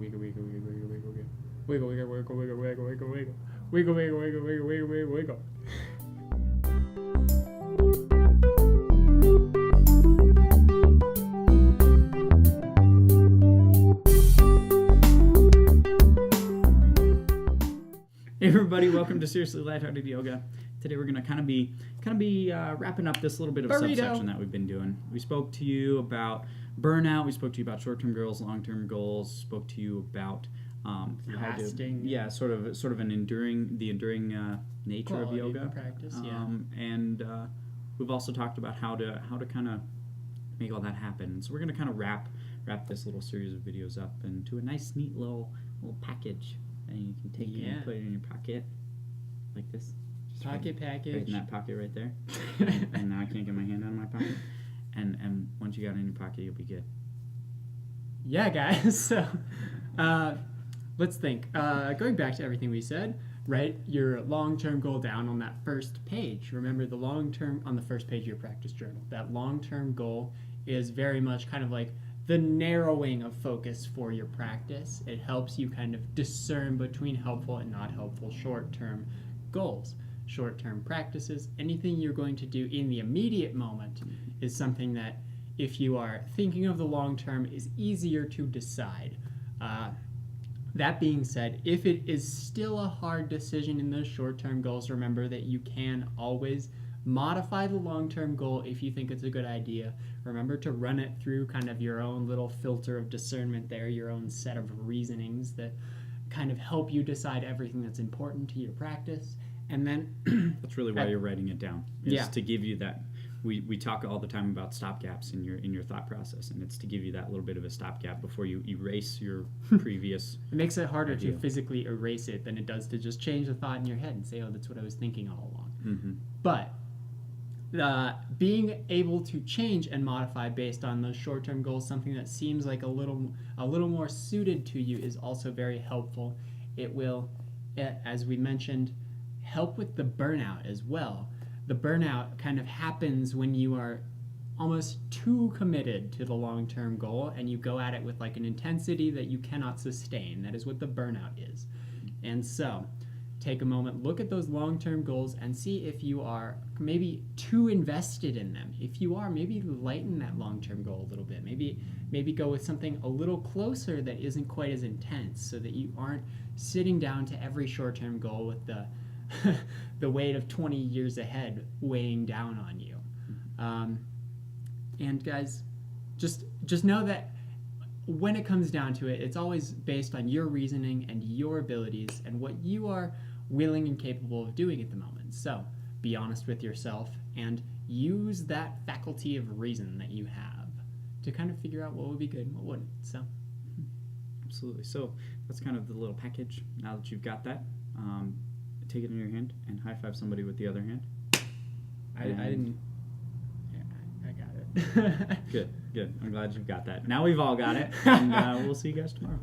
wiggle, wiggle, wiggle, wiggle, wiggle, wiggle. Wiggle, wiggle, wiggle, wiggle, wiggle, wiggle, wiggle. Wiggle, wiggle, wiggle, wiggle, wiggle, wiggle, wiggle. Hey everybody, welcome to Seriously Lighthearted Yoga. Today we're gonna kind of be wrapping up this little bit of Burrito. subsection that we've been doing. We spoke to you about burnout. We spoke to you about short-term goals, long-term goals. Spoke to you about fasting. sort of the enduring nature of Quality yoga practice. and we've also talked about how to kind of make all that happen. So we're gonna kind of wrap this little series of videos up into a nice, neat little package. And you can take it and put it in your pocket, like this. Just package. Right in that pocket right there. and now I can't get my hand out of my pocket. And once you got it in your pocket, you'll be good. Yeah, guys. So, let's think. Going back to everything we said, write your long-term goal down on that first page. Remember the long-term on the first page of your practice journal. That long-term goal is very much kind of like the narrowing of focus for your practice. It helps you kind of discern between helpful and not helpful short-term goals, short-term practices. Anything you're going to do in the immediate moment is something that, if you are thinking of the long-term, is easier to decide. That being said, if it is still a hard decision in those short-term goals, remember that you can always modify the long-term goal if you think it's a good idea. Remember to run it through kind of your own little filter of discernment there, your own set of reasonings that kind of help you decide everything that's important to your practice. And then that's really why you're writing it down. Is to give you that. We talk all the time about stopgaps in your thought process, and it's to give you that little bit of a stopgap before you erase your previous. It makes it harder to physically erase it than it does to just change the thought in your head and say, "Oh, that's what I was thinking all along." Mm-hmm. But being able to change and modify based on those short-term goals, something that seems like a little more suited to you, is also very helpful. It will, as we mentioned, help with the burnout as well. The burnout kind of happens when you are almost too committed to the long-term goal and you go at it with like an intensity that you cannot sustain. That is what the burnout is. And so take a moment, look at those long-term goals and see if you are maybe too invested in them. If you are, maybe lighten that long-term goal a little bit. Maybe go with something a little closer that isn't quite as intense, so that you aren't sitting down to every short-term goal with the the weight of 20 years ahead weighing down on you. And guys, just know that when it comes down to it, it's always based on your reasoning and your abilities and what you are willing and capable of doing at the moment. So be honest with yourself and use that faculty of reason that you have to kind of figure out what would be good and what wouldn't. So absolutely. So that's kind of the little package. Now that you've got that, take it in your hand and high five somebody with the other hand. I didn't. Yeah, I got it. Good. I'm glad you've got that. Now we've all got it, and we'll see you guys tomorrow.